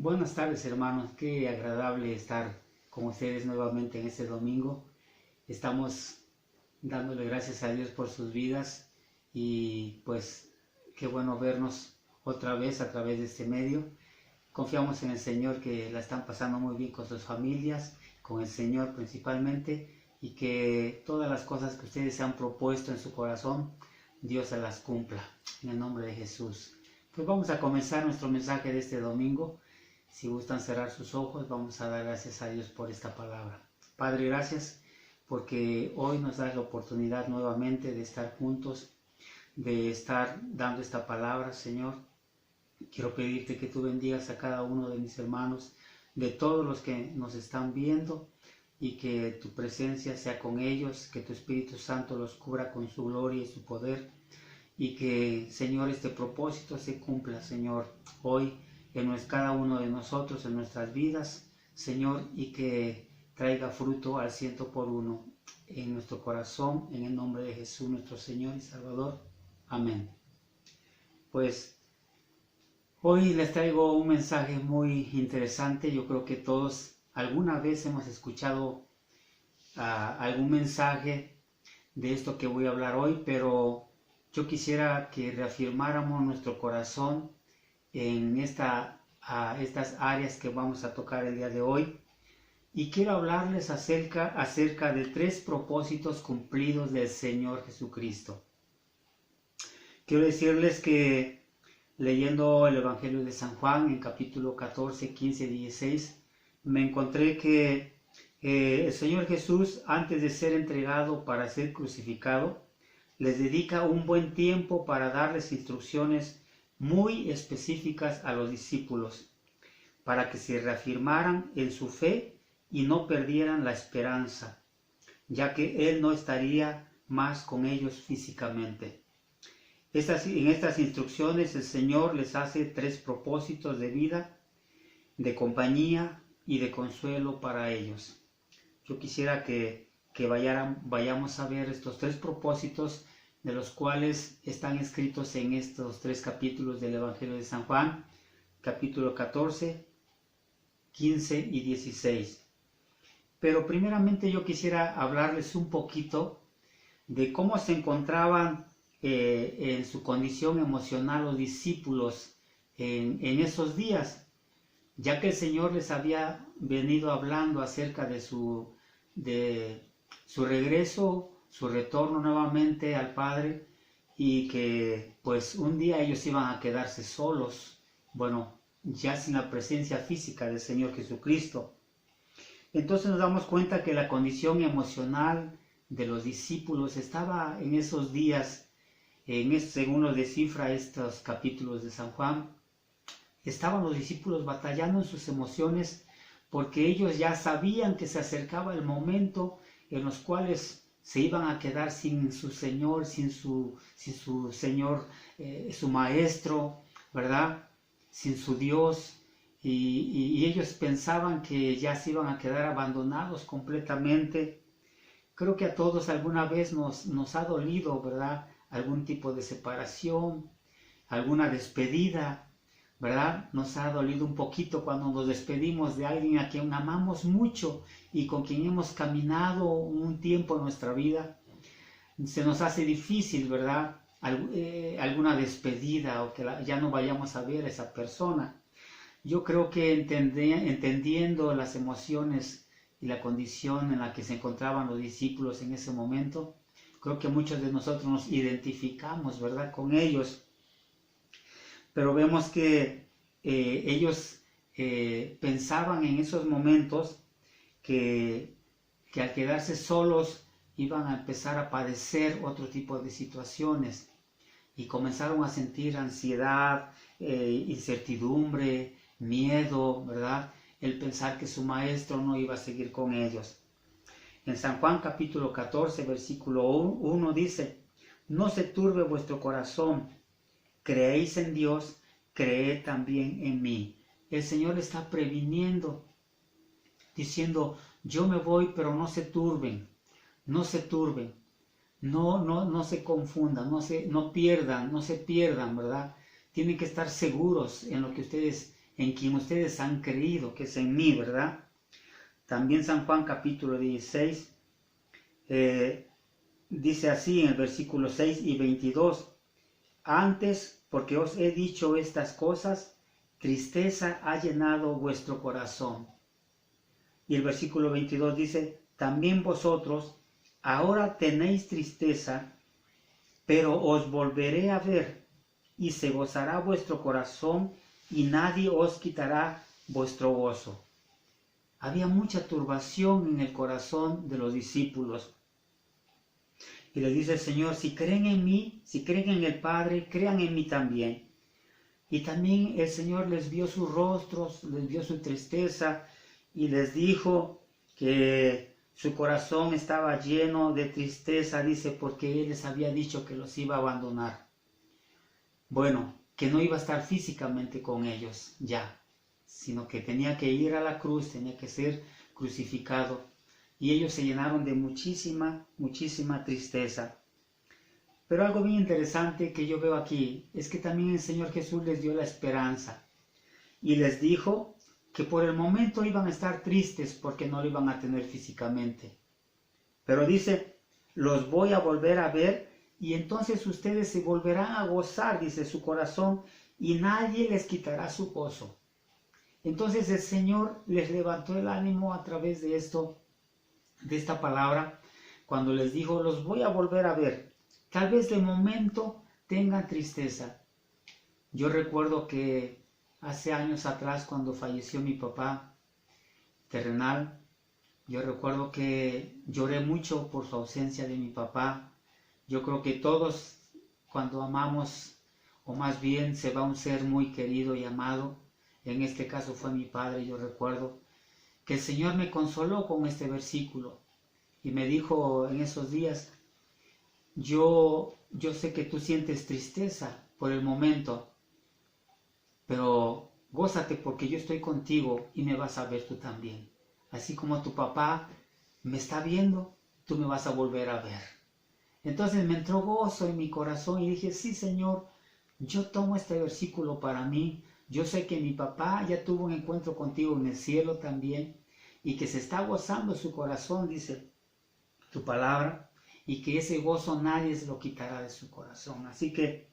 Buenas tardes, hermanos, qué agradable estar con ustedes nuevamente en este domingo. Estamos dándole gracias a Dios por sus vidas y pues qué bueno vernos otra vez a través de este medio. Confiamos en el Señor que la están pasando muy bien con sus familias, con el Señor principalmente, y que todas las cosas que ustedes se han propuesto en su corazón, Dios se las cumpla, en el nombre de Jesús. Pues vamos a comenzar nuestro mensaje de este domingo. Si gustan cerrar sus ojos, vamos a dar gracias a Dios por esta palabra. Padre, gracias porque hoy nos das la oportunidad nuevamente de estar juntos, de estar dando esta palabra, Señor. Quiero pedirte que tú bendigas a cada uno de mis hermanos, de todos los que nos están viendo, y que tu presencia sea con ellos, que tu Espíritu Santo los cubra con su gloria y su poder, y que, Señor, este propósito se cumpla, Señor, hoy en cada uno de nosotros, en nuestras vidas, Señor, y que traiga fruto al 100 por 1 en nuestro corazón, en el nombre de Jesús, nuestro Señor y Salvador. Amén. Pues hoy les traigo un mensaje muy interesante. Yo creo que todos alguna vez hemos escuchado algún mensaje de esto que voy a hablar hoy, pero yo quisiera que reafirmáramos nuestro corazón en estas áreas que vamos a tocar el día de hoy. Y quiero hablarles acerca de 3 propósitos cumplidos del Señor Jesucristo. Quiero decirles que leyendo el Evangelio de San Juan en capítulo 14, 15, 16, me encontré que el Señor Jesús, antes de ser entregado para ser crucificado, les dedica un buen tiempo para darles instrucciones muy específicas a los discípulos, para que se reafirmaran en su fe y no perdieran la esperanza, ya que Él no estaría más con ellos físicamente. En estas instrucciones el Señor les hace 3 propósitos de vida, de compañía y de consuelo para ellos. Yo quisiera que vayamos a ver estos 3 propósitos, de los cuales están escritos en estos 3 capítulos del Evangelio de San Juan, capítulo 14, 15 y 16. Pero primeramente yo quisiera hablarles un poquito de cómo se encontraban en su condición emocional los discípulos en esos días, ya que el Señor les había venido hablando acerca de su regreso, su retorno nuevamente al Padre, y que pues un día ellos iban a quedarse solos, bueno, ya sin la presencia física del Señor Jesucristo. Entonces nos damos cuenta que la condición emocional de los discípulos estaba en esos días, según lo descifra estos capítulos de San Juan, estaban los discípulos batallando en sus emociones, porque ellos ya sabían que se acercaba el momento en los cuales se iban a quedar sin su Señor, sin su Señor, su Maestro, ¿verdad? Sin su Dios, y ellos pensaban que ya se iban a quedar abandonados completamente. Creo que a todos alguna vez nos ha dolido, ¿verdad? Algún tipo de separación, alguna despedida, ¿verdad? Nos ha dolido un poquito cuando nos despedimos de alguien a quien amamos mucho y con quien hemos caminado un tiempo en nuestra vida. Se nos hace difícil, ¿verdad? Alguna despedida, o que ya no vayamos a ver a esa persona. Yo creo que entendiendo las emociones y la condición en la que se encontraban los discípulos en ese momento, creo que muchos de nosotros nos identificamos, ¿verdad?, con ellos. Pero vemos que ellos pensaban en esos momentos que al quedarse solos iban a empezar a padecer otro tipo de situaciones, y comenzaron a sentir ansiedad, incertidumbre, miedo, ¿verdad?, el pensar que su maestro no iba a seguir con ellos. En San Juan capítulo 14, versículo 1 dice: no se turbe vuestro corazón, creéis en Dios, creed también en mí. El Señor está previniendo, diciendo: yo me voy, pero no se turben, no se turben, no se confundan, no se pierdan, ¿verdad? Tienen que estar seguros en lo que ustedes en quien ustedes han creído, que es en mí, ¿verdad? También San Juan capítulo 16 dice así en el versículo 6 y 22, antes, porque os he dicho estas cosas, tristeza ha llenado vuestro corazón. Y el versículo 22 dice, también vosotros ahora tenéis tristeza, pero os volveré a ver, y se gozará vuestro corazón, y nadie os quitará vuestro gozo. Había mucha turbación en el corazón de los discípulos. Y les dice el Señor, si creen en mí, si creen en el Padre, crean en mí también. Y también el Señor les vio sus rostros, les vio su tristeza, y les dijo que su corazón estaba lleno de tristeza, dice, porque Él les había dicho que los iba a abandonar. Bueno, que no iba a estar físicamente con ellos ya, sino que tenía que ir a la cruz, tenía que ser crucificado. Y ellos se llenaron de muchísima tristeza. Pero algo bien interesante que yo veo aquí es que también el Señor Jesús les dio la esperanza y les dijo que por el momento iban a estar tristes porque no lo iban a tener físicamente. Pero dice, los voy a volver a ver y entonces ustedes se volverán a gozar, dice su corazón, y nadie les quitará su gozo. Entonces el Señor les levantó el ánimo a través de esto, de esta palabra, cuando les dijo, los voy a volver a ver. Tal vez de momento tengan tristeza. Yo recuerdo que hace años atrás, cuando falleció mi papá terrenal, yo recuerdo que lloré mucho por su ausencia de mi papá. Yo creo que todos, cuando amamos, o más bien se va un ser muy querido y amado, en este caso fue mi padre, yo recuerdo, que el Señor me consoló con este versículo y me dijo en esos días, yo sé que tú sientes tristeza por el momento, pero gózate porque yo estoy contigo y me vas a ver tú también. Así como tu papá me está viendo, tú me vas a volver a ver. Entonces me entró gozo en mi corazón y dije, sí, Señor, yo tomo este versículo para mí. Yo sé que mi papá ya tuvo un encuentro contigo en el cielo también y que se está gozando su corazón, dice tu palabra, y que ese gozo nadie se lo quitará de su corazón. Así que,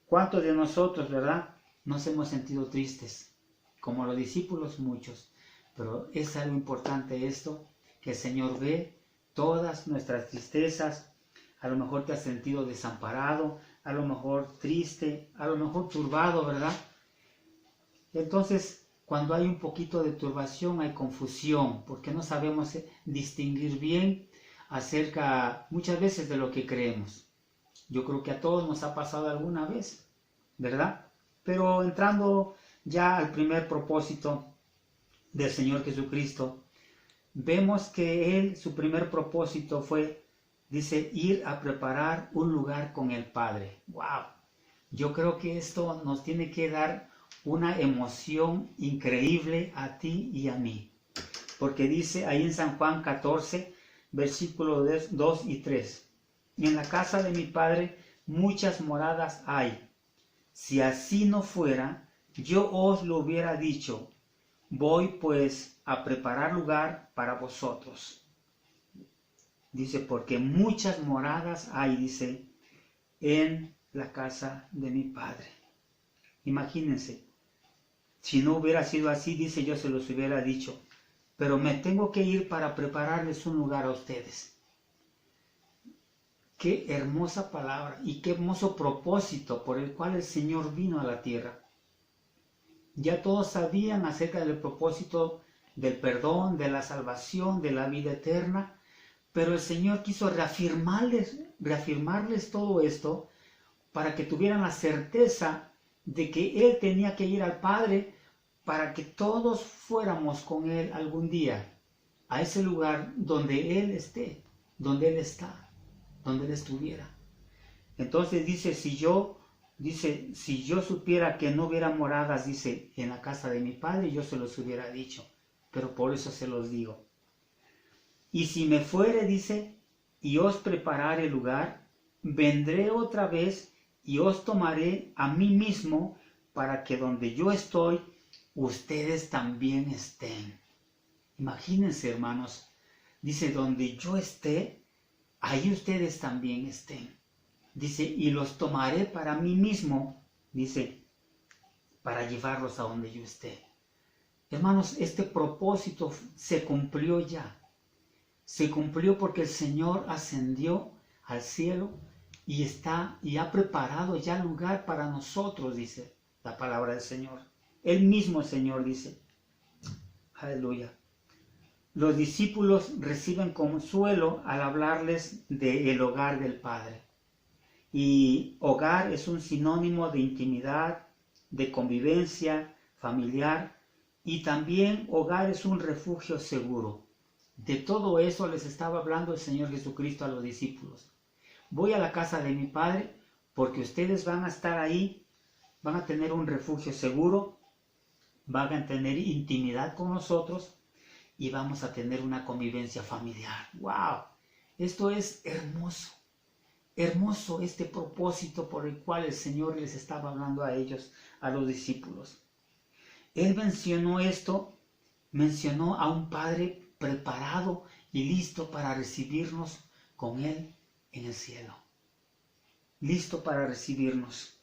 ¿cuántos de nosotros, verdad, nos hemos sentido tristes? Como los discípulos, muchos. Pero es algo importante esto, que el Señor ve todas nuestras tristezas. A lo mejor te has sentido desamparado, a lo mejor triste, a lo mejor turbado, ¿verdad? Entonces, cuando hay un poquito de turbación, hay confusión, porque no sabemos distinguir bien acerca muchas veces de lo que creemos. Yo creo que a todos nos ha pasado alguna vez, ¿verdad? Pero entrando ya al primer propósito del Señor Jesucristo, vemos que Él, su primer propósito fue, dice, ir a preparar un lugar con el Padre. ¡Wow! Yo creo que esto nos tiene que dar una emoción increíble a ti y a mí. Porque dice ahí en San Juan 14, versículos 2 y 3. En la casa de mi Padre muchas moradas hay. Si así no fuera, yo os lo hubiera dicho. Voy pues a preparar lugar para vosotros. Dice, porque muchas moradas hay, dice, en la casa de mi Padre. Imagínense, si no hubiera sido así, dice, yo se los hubiera dicho. Pero me tengo que ir para prepararles un lugar a ustedes. Qué hermosa palabra y qué hermoso propósito por el cual el Señor vino a la tierra. Ya todos sabían acerca del propósito del perdón, de la salvación, de la vida eterna, pero el Señor quiso reafirmarles todo esto para que tuvieran la certeza de que Él tenía que ir al Padre para que todos fuéramos con Él algún día a ese lugar donde Él esté, donde Él está, donde Él estuviera. Entonces dice, si yo supiera que no hubiera moradas, dice, en la casa de mi Padre, yo se los hubiera dicho, pero por eso se los digo. Y si me fuere, dice, y os preparare lugar, vendré otra vez y os tomaré a mí mismo, para que donde yo estoy, ustedes también estén. Imagínense, hermanos, dice, donde yo esté, ahí ustedes también estén. Dice, y los tomaré para mí mismo, dice, para llevarlos a donde yo esté. Hermanos, este propósito se cumplió ya. Se cumplió porque el Señor ascendió al cielo y ha preparado ya lugar para nosotros, dice la palabra del Señor. El mismo Señor dice. Aleluya. Los discípulos reciben consuelo al hablarles del hogar del Padre. Y hogar es un sinónimo de intimidad, de convivencia familiar, y también hogar es un refugio seguro. De todo eso les estaba hablando el Señor Jesucristo a los discípulos. Voy a la casa de mi Padre porque ustedes van a estar ahí, van a tener un refugio seguro, van a tener intimidad con nosotros y vamos a tener una convivencia familiar. ¡Wow! Esto es hermoso. Hermoso este propósito por el cual el Señor les estaba hablando a ellos, a los discípulos. Él mencionó esto, mencionó a un Padre preparado y listo para recibirnos con Él en el cielo. Listo para recibirnos.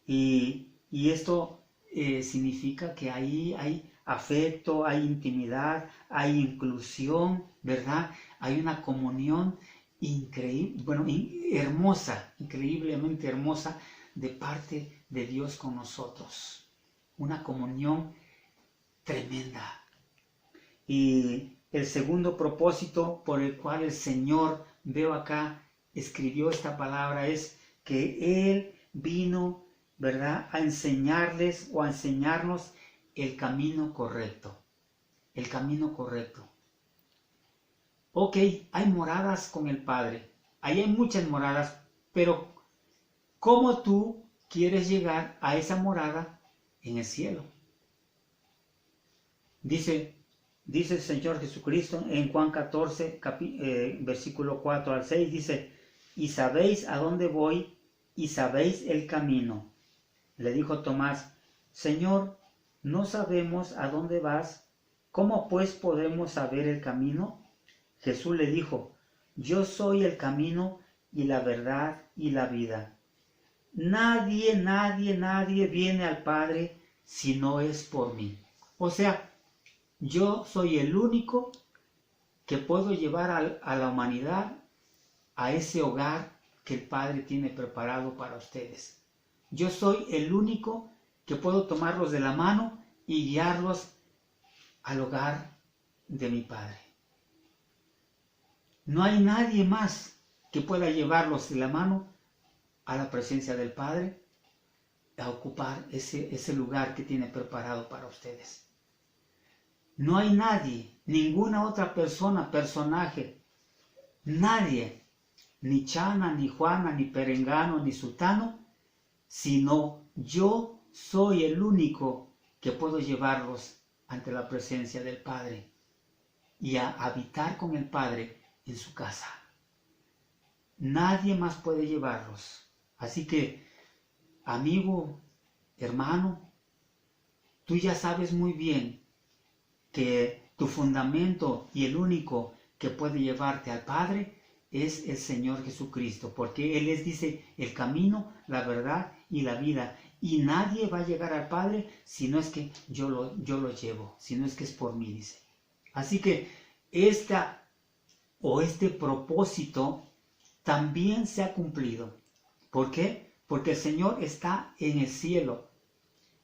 Y esto significa que ahí hay afecto, hay intimidad, hay inclusión, ¿verdad? Hay una comunión increíble, bueno, hermosa, increíblemente hermosa de parte de Dios con nosotros. Una comunión tremenda. Y el segundo propósito por el cual el Señor, veo acá, escribió esta palabra es que Él vino, ¿verdad?, a enseñarles o a enseñarnos el camino correcto. El camino correcto. Ok, hay moradas con el Padre. Ahí hay muchas moradas, pero ¿cómo tú quieres llegar a esa morada en el cielo? Dice el Señor Jesucristo en Juan 14, versículo 4 al 6, dice, y sabéis a dónde voy y sabéis el camino. Le dijo Tomás, Señor, no sabemos a dónde vas, ¿cómo pues podemos saber el camino? Jesús le dijo, yo soy el camino y la verdad y la vida. Nadie viene al Padre si no es por mí. O sea, yo soy el único que puedo llevar a la humanidad a ese hogar que el Padre tiene preparado para ustedes. Yo soy el único que puedo tomarlos de la mano y guiarlos al hogar de mi Padre. No hay nadie más que pueda llevarlos de la mano a la presencia del Padre, a ocupar ese lugar que tiene preparado para ustedes. No hay nadie, ninguna otra persona, personaje, nadie, ni Chana, ni Juana, ni Perengano, ni Sutano, sino yo soy el único que puedo llevarlos ante la presencia del Padre y a habitar con el Padre en su casa. Nadie más puede llevarlos. Así que, amigo, hermano, tú ya sabes muy bien que tu fundamento y el único que puede llevarte al Padre es el Señor Jesucristo, porque Él les dice el camino, la verdad y la vida, y nadie va a llegar al Padre si no es que yo lo llevo, si no es que es por mí, dice. Así que este propósito también se ha cumplido. ¿Por qué? Porque el Señor está en el cielo.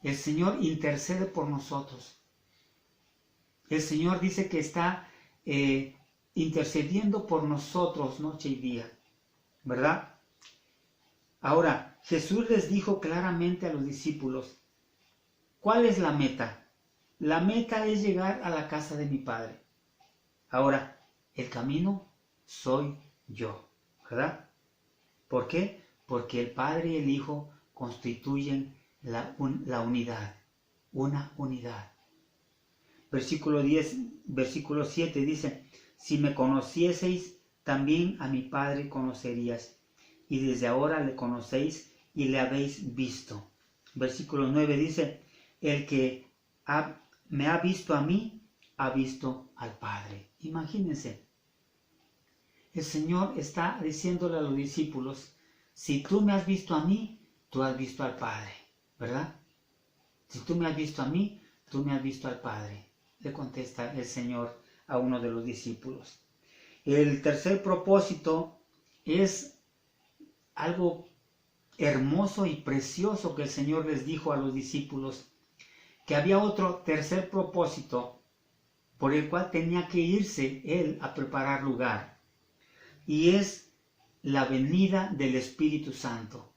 El Señor intercede por nosotros. El Señor dice que está intercediendo por nosotros noche y día, ¿verdad? Ahora, Jesús les dijo claramente a los discípulos, ¿cuál es la meta? La meta es llegar a la casa de mi Padre. Ahora, el camino soy yo, ¿verdad? ¿Por qué? Porque el Padre y el Hijo constituyen la unidad, una unidad. Versículo 10, versículo 7 dice, si me conocieseis, también a mi Padre conocerías, y desde ahora le conocéis y le habéis visto. Versículo 9 dice, el que me ha visto a mí, ha visto al Padre. Imagínense, el Señor está diciéndole a los discípulos, si tú me has visto a mí, tú has visto al Padre, ¿verdad? Si tú me has visto a mí, tú me has visto al Padre, le contesta el Señor a uno de los discípulos. El tercer propósito es algo hermoso y precioso que el Señor les dijo a los discípulos, que había otro tercer propósito por el cual tenía que irse Él a preparar lugar, y es la venida del Espíritu Santo.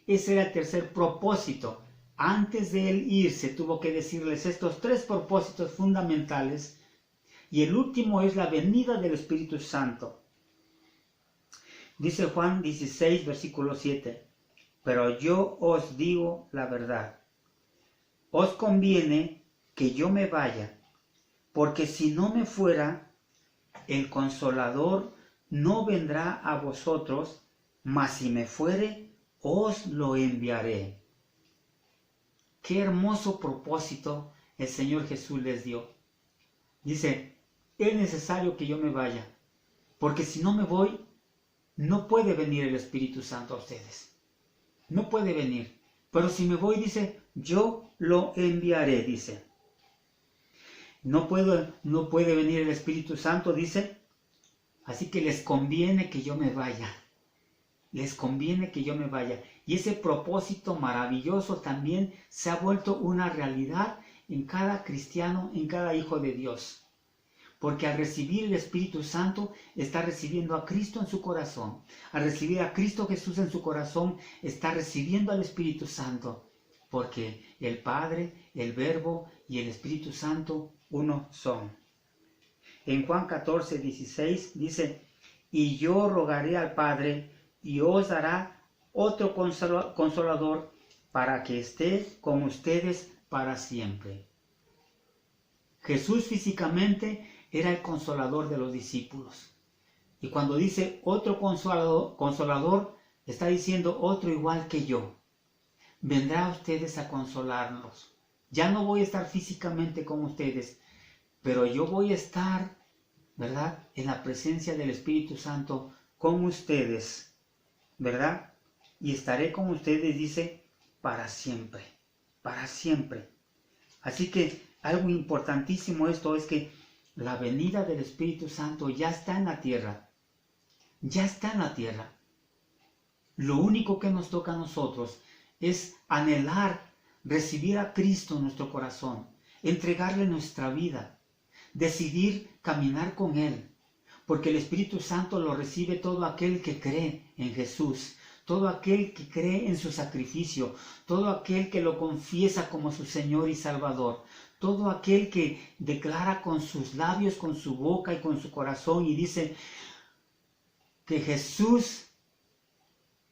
Ese era el tercer propósito. Antes de Él irse, tuvo que decirles estos tres propósitos fundamentales, y el último es la venida del Espíritu Santo. Dice Juan 16, versículo 7, pero yo os digo la verdad. Os conviene que yo me vaya, porque si no me fuera, el Consolador no vendrá a vosotros, mas si me fuere, os lo enviaré. Qué hermoso propósito el Señor Jesús les dio. Dice, es necesario que yo me vaya, porque si no me voy, no puede venir el Espíritu Santo a ustedes. No puede venir. Pero si me voy, dice, yo lo enviaré, dice. No puede venir el Espíritu Santo, dice, así que les conviene que yo me vaya. Les conviene que yo me vaya. Y ese propósito maravilloso también se ha vuelto una realidad en cada cristiano, en cada hijo de Dios. Porque al recibir el Espíritu Santo, está recibiendo a Cristo en su corazón. Al recibir a Cristo Jesús en su corazón, está recibiendo al Espíritu Santo. Porque el Padre, el Verbo y el Espíritu Santo uno son. En Juan 14, 16 dice, y yo rogaré al Padre y os dará otro consolador para que esté con ustedes para siempre. Jesús físicamente era el consolador de los discípulos. Y cuando dice otro consolador, está diciendo otro igual que yo. Vendrá a ustedes a consolarlos. Ya no voy a estar físicamente con ustedes, pero yo voy a estar, ¿verdad?, en la presencia del Espíritu Santo con ustedes, ¿verdad? Y estaré con ustedes, dice, para siempre, para siempre. Así que algo importantísimo esto es que la venida del Espíritu Santo ya está en la tierra, ya está en la tierra. Lo único que nos toca a nosotros es anhelar, recibir a Cristo en nuestro corazón, entregarle nuestra vida, decidir caminar con Él, porque el Espíritu Santo lo recibe todo aquel que cree en Jesús, todo aquel que cree en su sacrificio, todo aquel que lo confiesa como su Señor y Salvador, todo aquel que declara con sus labios, con su boca y con su corazón y dice que Jesús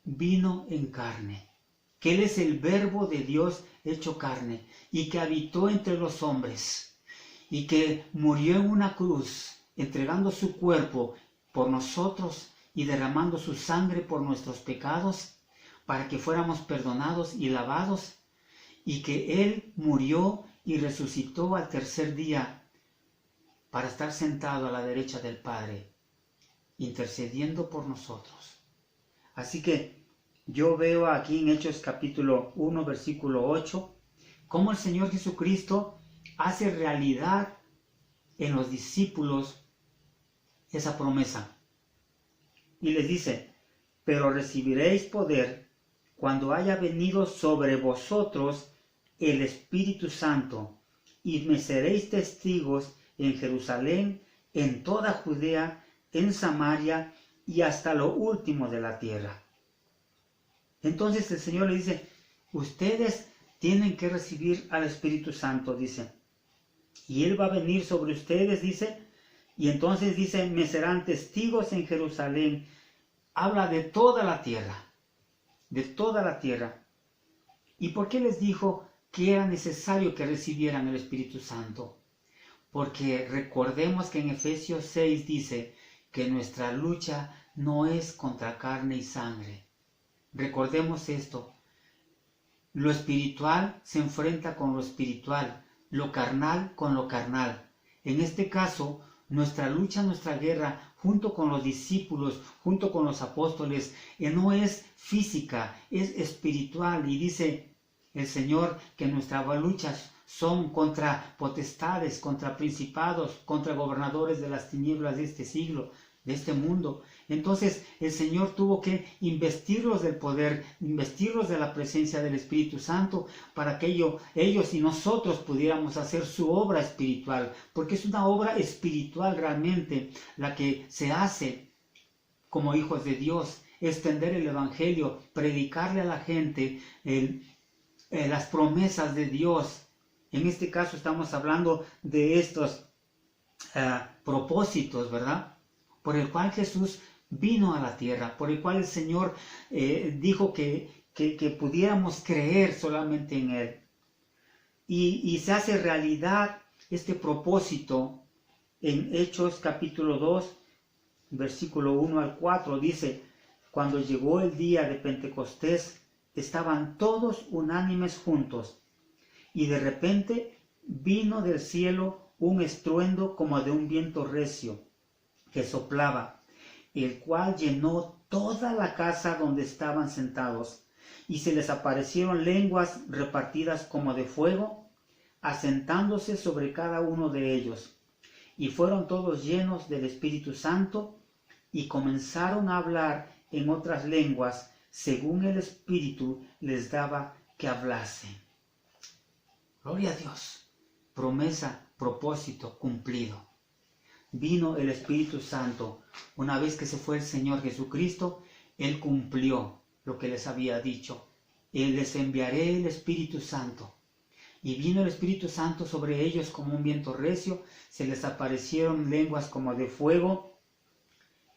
vino en carne, que Él es el Verbo de Dios hecho carne y que habitó entre los hombres y que murió en una cruz, entregando su cuerpo por nosotros y derramando su sangre por nuestros pecados, para que fuéramos perdonados y lavados, y que Él murió y resucitó al tercer día para estar sentado a la derecha del Padre, intercediendo por nosotros. Así que yo veo aquí en Hechos capítulo 1, versículo 8, cómo el Señor Jesucristo hace realidad en los discípulos esa promesa. Y les dice, pero recibiréis poder cuando haya venido sobre vosotros el Espíritu Santo, y me seréis testigos en Jerusalén, en toda Judea, en Samaria y hasta lo último de la tierra. Entonces el Señor le dice, ustedes tienen que recibir al Espíritu Santo, dice, y Él va a venir sobre ustedes, dice, y entonces dice, me serán testigos en Jerusalén. Habla de toda la tierra, de toda la tierra. ¿Y por qué les dijo que era necesario que recibieran el Espíritu Santo? Porque recordemos que en Efesios 6 dice que nuestra lucha no es contra carne y sangre. Recordemos esto. Lo espiritual se enfrenta con lo espiritual. lo carnal con lo carnal. En este caso, nuestra lucha, nuestra guerra, junto con los discípulos, junto con los apóstoles, no es física, es espiritual. Y dice el Señor que nuestras luchas son contra potestades, contra principados, contra gobernadores de las tinieblas de este siglo, de este mundo. Entonces el Señor tuvo que investirlos del poder, investirlos de la presencia del Espíritu Santo para que ellos y nosotros pudiéramos hacer su obra espiritual, porque es una obra espiritual realmente la que se hace como hijos de Dios, extender el Evangelio, predicarle a la gente las promesas de Dios. En este caso estamos hablando de estos propósitos, ¿verdad? Por el cual Jesús vino a la tierra, por el cual el Señor dijo que pudiéramos creer solamente en Él. Y se hace realidad este propósito en Hechos capítulo 2, versículo 1 al 4, dice: cuando llegó el día de Pentecostés, estaban todos unánimes juntos, y de repente vino del cielo un estruendo como de un viento recio, que soplaba, el cual llenó toda la casa donde estaban sentados, y se les aparecieron lenguas repartidas como de fuego, asentándose sobre cada uno de ellos. Y fueron todos llenos del Espíritu Santo, y comenzaron a hablar en otras lenguas, según el Espíritu les daba que hablasen. Gloria a Dios. Promesa, propósito cumplido. Vino el Espíritu Santo. Una vez que se fue el Señor Jesucristo, Él cumplió lo que les había dicho. Él les enviaré el Espíritu Santo. Y vino el Espíritu Santo sobre ellos como un viento recio, se les aparecieron lenguas como de fuego,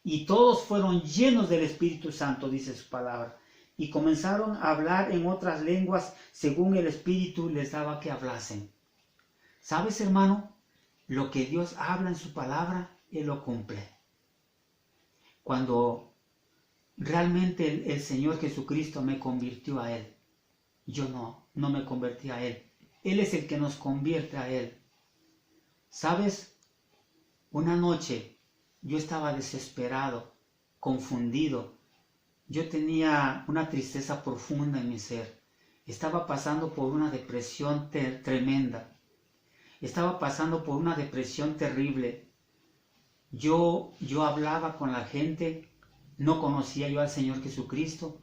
y todos fueron llenos del Espíritu Santo, dice su palabra, y comenzaron a hablar en otras lenguas según el Espíritu les daba que hablasen. ¿Sabes, hermano? Lo que Dios habla en su palabra, Él lo cumple. Cuando realmente el Señor Jesucristo me convirtió a Él, yo no me convertí a Él. Él es el que nos convierte a Él. ¿Sabes? Una noche yo estaba desesperado, confundido. Yo tenía una tristeza profunda en mi ser. Estaba pasando por una depresión tremenda. Estaba pasando por una depresión terrible. Yo hablaba con la gente, no conocía yo al Señor Jesucristo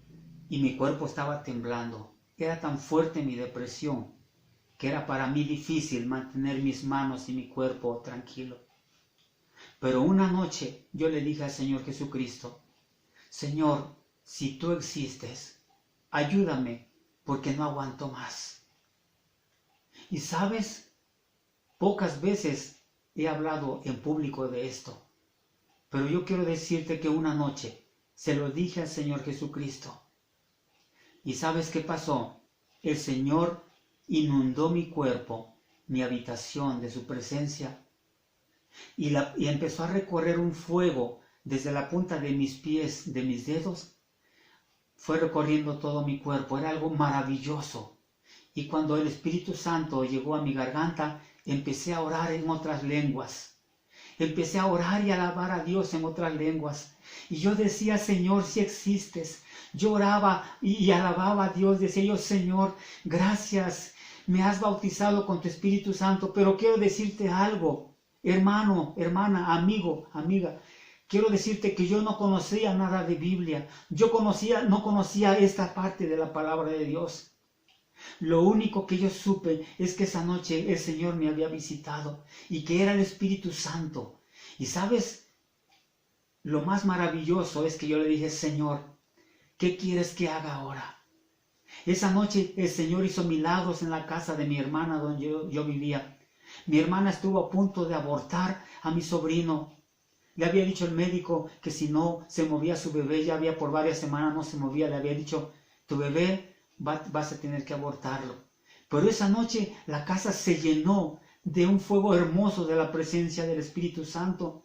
y mi cuerpo estaba temblando. Era tan fuerte mi depresión que era para mí difícil mantener mis manos y mi cuerpo tranquilo. Pero una noche yo le dije al Señor Jesucristo: Señor, si tú existes, ayúdame porque no aguanto más. Y sabes, pocas veces he hablado en público de esto, pero yo quiero decirte que una noche se lo dije al Señor Jesucristo. ¿Y sabes qué pasó? El Señor inundó mi cuerpo, mi habitación de su presencia, y empezó a recorrer un fuego desde la punta de mis pies, de mis dedos, fue recorriendo todo mi cuerpo. Era algo maravilloso. Y cuando el Espíritu Santo llegó a mi garganta, empecé a orar en otras lenguas. Empecé a orar y alabar a Dios en otras lenguas. Y yo decía: Señor, si existes. Yo oraba y alababa a Dios. Decía yo: Señor, gracias. Me has bautizado con tu Espíritu Santo. Pero quiero decirte algo, hermano, hermana, amigo, amiga. Quiero decirte que yo no conocía nada de Biblia. No conocía esta parte de la palabra de Dios. Lo único que yo supe es que esa noche el Señor me había visitado y que era el Espíritu Santo. Y sabes, lo más maravilloso es que yo le dije: Señor, ¿qué quieres que haga ahora? Esa noche el Señor hizo milagros en la casa de mi hermana donde yo vivía. Mi hermana estuvo a punto de abortar a mi sobrino. Le había dicho el médico que si no se movía su bebé, ya había por varias semanas no se movía, le había dicho: tu bebé vas a tener que abortarlo. Pero esa noche la casa se llenó de un fuego hermoso de la presencia del Espíritu Santo.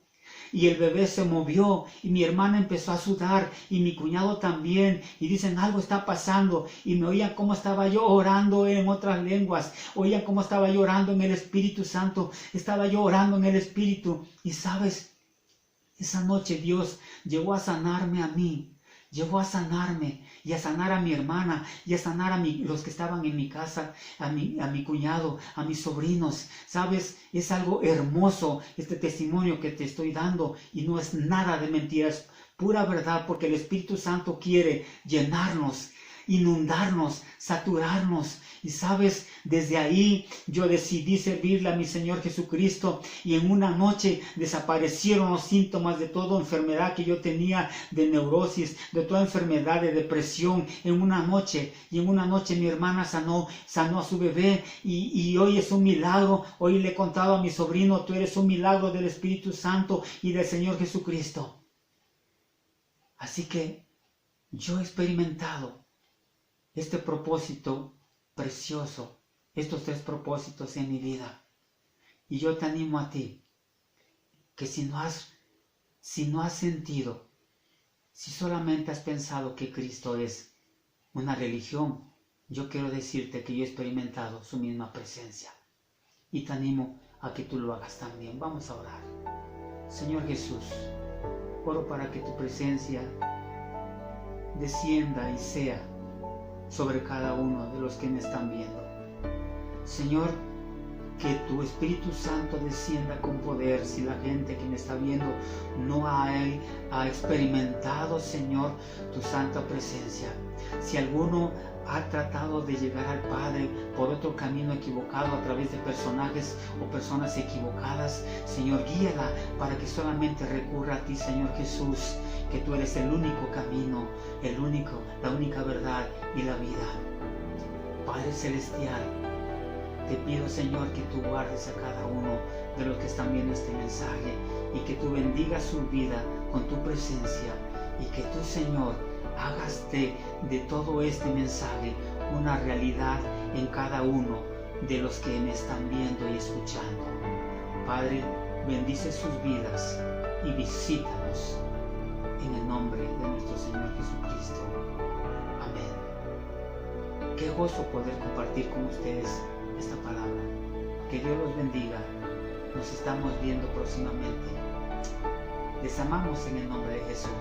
y el bebé se movió y mi hermana empezó a sudar y mi cuñado también y dicen algo está pasando y me oían cómo estaba yo orando en otras lenguas, oían cómo estaba yo orando en el Espíritu Santo, estaba yo orando en el Espíritu y sabes, esa noche Dios llegó a sanarme a mí. Llegó a sanarme y a sanar a mi hermana y a sanar a los que estaban en mi casa, a mi cuñado, a mis sobrinos. ¿Sabes? Es algo hermoso este testimonio que te estoy dando y no es nada de mentiras, pura verdad, porque el Espíritu Santo quiere llenarnos, inundarnos, saturarnos. Y sabes, desde ahí yo decidí servirle a mi Señor Jesucristo y en una noche desaparecieron los síntomas de toda enfermedad que yo tenía, de neurosis, de toda enfermedad, de depresión, en una noche. Y en una noche mi hermana sanó a su bebé y hoy es un milagro. Hoy le he contado a mi sobrino, tú eres un milagro del Espíritu Santo y del Señor Jesucristo. Así que yo he experimentado este propósito precioso, estos 3 propósitos en mi vida. Y yo te animo a ti, que si no has sentido, si solamente has pensado que Cristo es una religión, yo quiero decirte que yo he experimentado su misma presencia. Y te animo a que tú lo hagas también. Vamos a orar. Señor Jesús, oro para que tu presencia descienda y sea sobre cada uno de los que me están viendo. Señor, que tu Espíritu Santo descienda con poder. Si la gente que me está viendo no ha experimentado, Señor, tu santa presencia, si alguno ha tratado de llegar al Padre por otro camino equivocado a través de personajes o personas equivocadas, Señor, guíala para que solamente recurra a ti, Señor Jesús, que tú eres el único camino, la única verdad y la vida. Padre Celestial, te pido, Señor, que tú guardes a cada uno de los que están viendo este mensaje y que tú bendigas su vida con tu presencia y que tú, Señor, hagas de todo este mensaje una realidad en cada uno de los que me están viendo y escuchando. Padre, bendice sus vidas y visítanos en el nombre de nuestro Señor Jesucristo. Amén. Qué gozo poder compartir con ustedes esta palabra. Que Dios los bendiga. Nos estamos viendo próximamente. Les amamos en el nombre de Jesús.